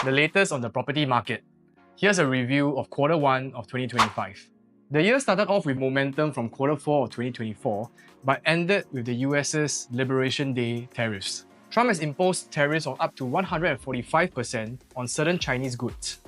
the latest on the property market. Here's a review of Q1 of 2025. The year started off with momentum from Q4 of 2024, but ended with the US's Liberation Day tariffs. Trump has imposed tariffs of up to 145% on certain Chinese goods.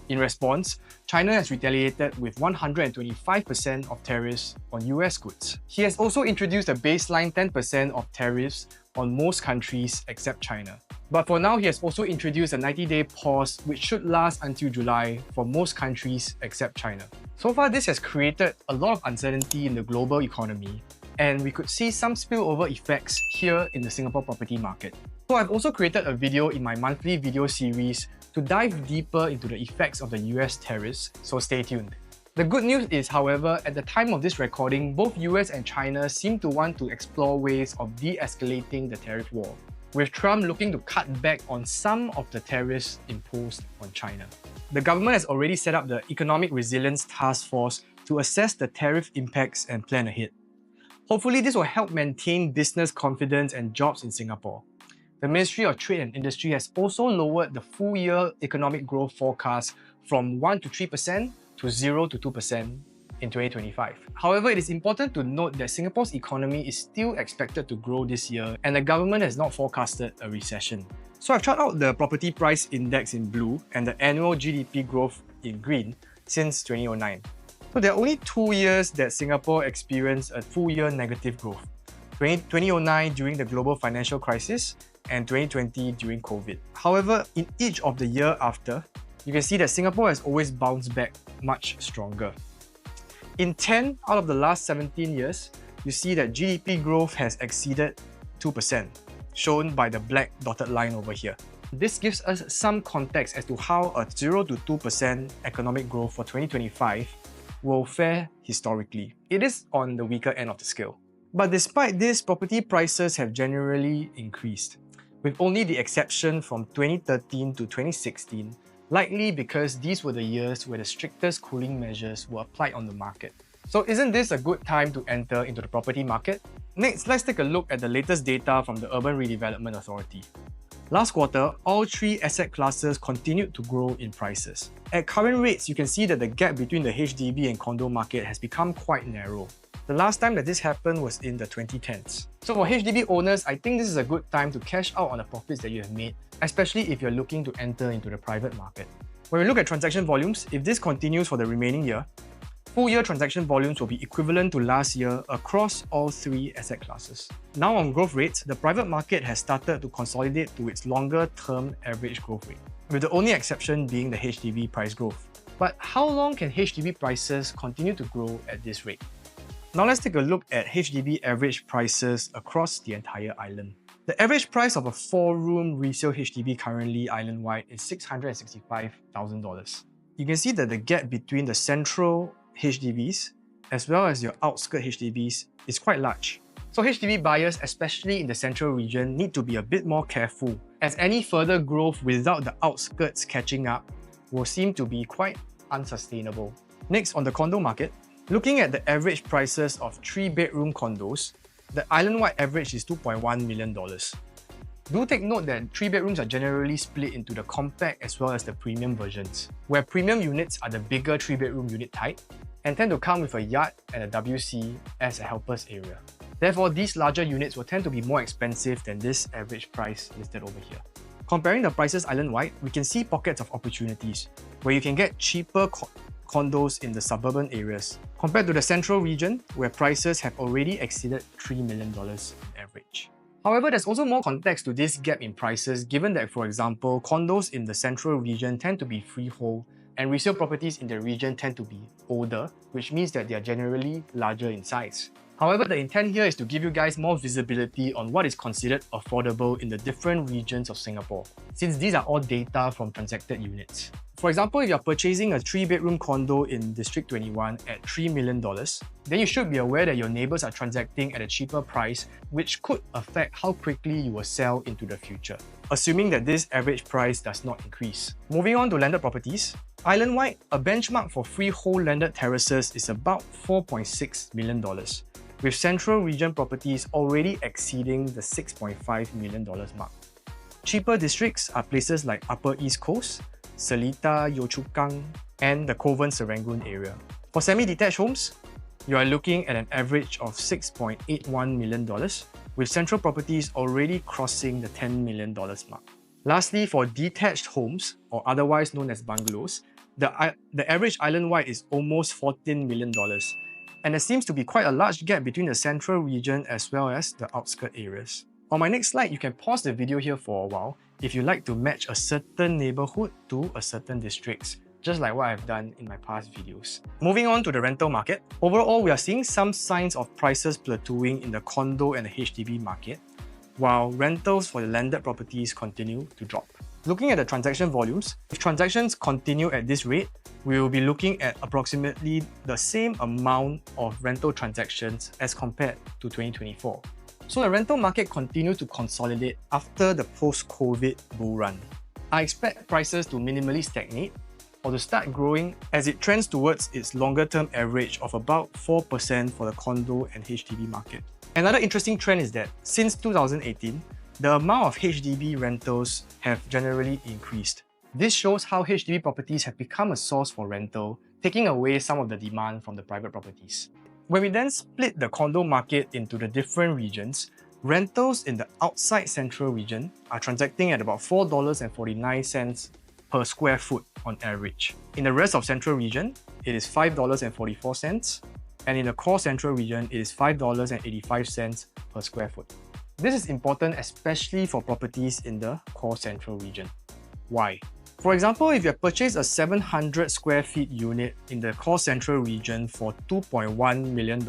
In response, China has retaliated with 125% of tariffs on US goods. He has also introduced a baseline 10% of tariffs on most countries except China. But for now, he has also introduced a 90-day pause which should last until July for most countries except China. So far, this has created a lot of uncertainty in the global economy, and we could see some spillover effects here in the Singapore property market. So I've also created a video in my monthly video series to dive deeper into the effects of the US tariffs, so stay tuned. The good news is, however, at the time of this recording, both US and China seem to want to explore ways of de-escalating the tariff war, with Trump looking to cut back on some of the tariffs imposed on China. The government has already set up the Economic Resilience Task Force to assess the tariff impacts and plan ahead. Hopefully, this will help maintain business confidence and jobs in Singapore. The Ministry of Trade and Industry has also lowered the full-year economic growth forecast from 1 to 3% to 0 to 2% in 2025. However, it is important to note that Singapore's economy is still expected to grow this year, and the government has not forecasted a recession. So I've charted out the property price index in blue and the annual GDP growth in green since 2009. So there are only 2 years that Singapore experienced a full-year negative growth. 2009 during the global financial crisis and 2020 during COVID. However, in each of the year after, you can see that Singapore has always bounced back much stronger. In 10 out of the last 17 years, you see that GDP growth has exceeded 2%, shown by the black dotted line over here. This gives us some context as to how a 0 to 2% economic growth for 2025 will fare historically. It is on the weaker end of the scale. But despite this, property prices have generally increased, with only the exception from 2013 to 2016, likely because these were the years where the strictest cooling measures were applied on the market. So isn't this a good time to enter into the property market? Next, let's take a look at the latest data from the Urban Redevelopment Authority. Last quarter, all three asset classes continued to grow in prices. At current rates, you can see that the gap between the HDB and condo market has become quite narrow. The last time that this happened was in the 2010s. So for HDB owners, I think this is a good time to cash out on the profits that you have made, especially if you're looking to enter into the private market. When we look at transaction volumes, if this continues for the remaining year, full-year transaction volumes will be equivalent to last year across all three asset classes. Now on growth rates, the private market has started to consolidate to its longer-term average growth rate, with the only exception being the HDB price growth. But how long can HDB prices continue to grow at this rate? Now let's take a look at HDB average prices across the entire island. The average price of a 4-room resale HDB currently island-wide is $665,000. You can see that the gap between the central HDBs as well as your outskirt HDBs is quite large. So HDB buyers, especially in the central region, need to be a bit more careful, as any further growth without the outskirts catching up will seem to be quite unsustainable. Next, on the condo market, looking at the average prices of 3-bedroom condos, the island-wide average is $2.1 million. Do take note that 3 bedrooms are generally split into the compact as well as the premium versions, where premium units are the bigger 3-bedroom unit type and tend to come with a yard and a WC as a helper's area. Therefore, these larger units will tend to be more expensive than this average price listed over here. Comparing the prices island-wide, we can see pockets of opportunities where you can get cheaper condos in the suburban areas, compared to the central region where prices have already exceeded $3 million on average. However, there's also more context to this gap in prices, given that, for example, condos in the central region tend to be freehold and resale properties in the region tend to be older, which means that they are generally larger in size. However, the intent here is to give you guys more visibility on what is considered affordable in the different regions of Singapore, since these are all data from transacted units. For example, if you're purchasing a 3-bedroom condo in District 21 at $3 million, then you should be aware that your neighbours are transacting at a cheaper price, which could affect how quickly you will sell into the future, assuming that this average price does not increase. Moving on to landed properties, island-wide, a benchmark for freehold landed terraces is about $4.6 million, with central region properties already exceeding the $6.5 million mark. Cheaper districts are places like Upper East Coast, Seletar, Yio Chu Kang, and the Kovan Serangoon area. For semi-detached homes, you are looking at an average of $6.81 million, with central properties already crossing the $10 million mark. Lastly, for detached homes, or otherwise known as bungalows, the average island-wide is almost $14 million, and there seems to be quite a large gap between the central region as well as the outskirt areas. On my next slide, you can pause the video here for a while if you like to match a certain neighborhood to a certain district, just like what I've done in my past videos. Moving on to the rental market, overall we are seeing some signs of prices plateauing in the condo and the HDB market, while rentals for the landed properties continue to drop. Looking at the transaction volumes, if transactions continue at this rate, we will be looking at approximately the same amount of rental transactions as compared to 2024. So the rental market continues to consolidate after the post-COVID bull run. I expect prices to minimally stagnate or to start growing as it trends towards its longer-term average of about 4% for the condo and HDB market. Another interesting trend is that since 2018, the amount of HDB rentals have generally increased. This shows how HDB properties have become a source for rental, taking away some of the demand from the private properties. When we then split the condo market into the different regions, rentals in the outside central region are transacting at about $4.49 per square foot on average. In the rest of central region, it is $5.44, and in the core central region, it is $5.85 per square foot. This is important especially for properties in the core central region. Why? For example, if you have purchased a 700 square feet unit in the core central region for $2.1 million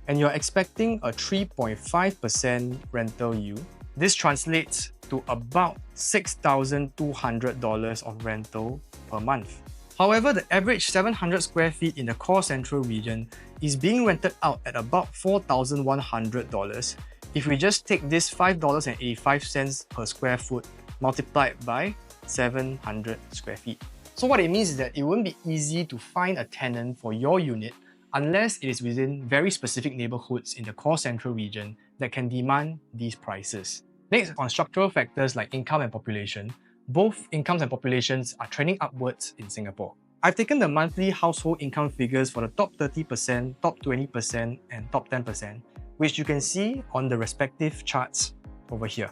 and you're expecting a 3.5% rental yield, this translates to about $6,200 of rental per month. However, the average 700 square feet in the core central region is being rented out at about $4,100 if we just take this $5.85 per square foot multiplied by 700 square feet. So what it means is that it won't be easy to find a tenant for your unit unless it is within very specific neighborhoods in the core central region that can demand these prices. Next, on structural factors like income and population, both incomes and populations are trending upwards in Singapore. I've taken the monthly household income figures for the top 30%, top 20%, and top 10%, which you can see on the respective charts over here.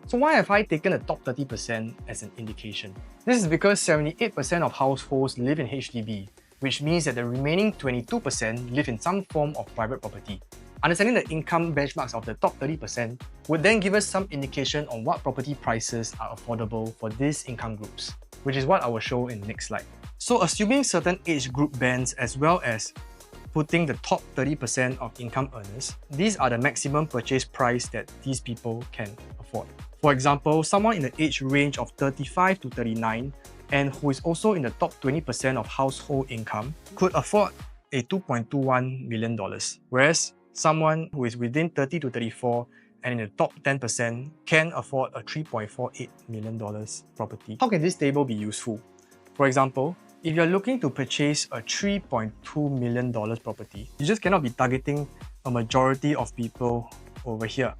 So why have I taken the top 30% as an indication? This is because 78% of households live in HDB, which means that the remaining 22% live in some form of private property. Understanding the income benchmarks of the top 30% would then give us some indication on what property prices are affordable for these income groups, which is what I will show in the next slide. So assuming certain age group bands as well as putting the top 30% of income earners, these are the maximum purchase price that these people can afford. For example, someone in the age range of 35 to 39 and who is also in the top 20% of household income could afford a $2.21 million, whereas someone who is within 30 to 34 and in the top 10% can afford a $3.48 million property. How can this table be useful? For example, if you're looking to purchase a $3.2 million property, you just cannot be targeting a majority of people over here,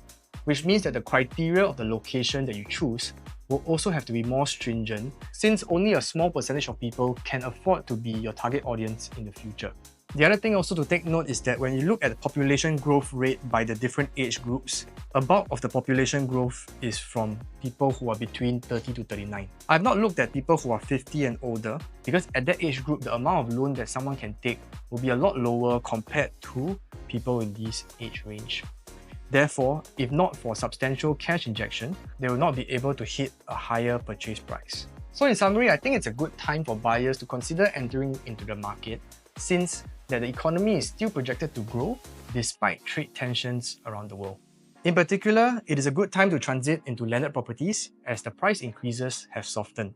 which means that the criteria of the location that you choose will also have to be more stringent since only a small percentage of people can afford to be your target audience in the future. The other thing also to take note is that when you look at the population growth rate by the different age groups, a bulk of the population growth is from people who are between 30 to 39. I've not looked at people who are 50 and older because at that age group, the amount of loan that someone can take will be a lot lower compared to people in this age range. Therefore, if not for substantial cash injection, they will not be able to hit a higher purchase price. So in summary, I think it's a good time for buyers to consider entering into the market since that the economy is still projected to grow despite trade tensions around the world. In particular, it is a good time to transit into landed properties as the price increases have softened.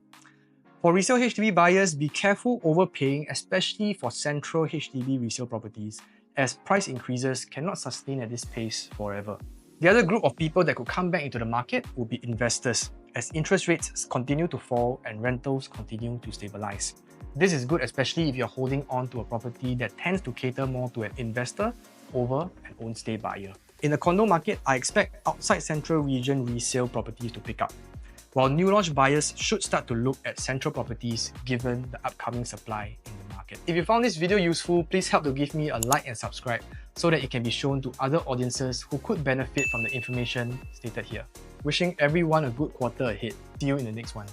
For resale HDB buyers, be careful overpaying, especially for central HDB resale properties, as price increases cannot sustain at this pace forever. The other group of people that could come back into the market will be investors, as interest rates continue to fall and rentals continue to stabilize. This is good especially if you're holding on to a property that tends to cater more to an investor over an own-stay buyer. In the condo market, I expect outside central region resale properties to pick up. while new launch buyers should start to look at central properties given the upcoming supply in the market. If you found this video useful, please help to give me a like and subscribe so that it can be shown to other audiences who could benefit from the information stated here. Wishing everyone a good quarter ahead. See you in the next one.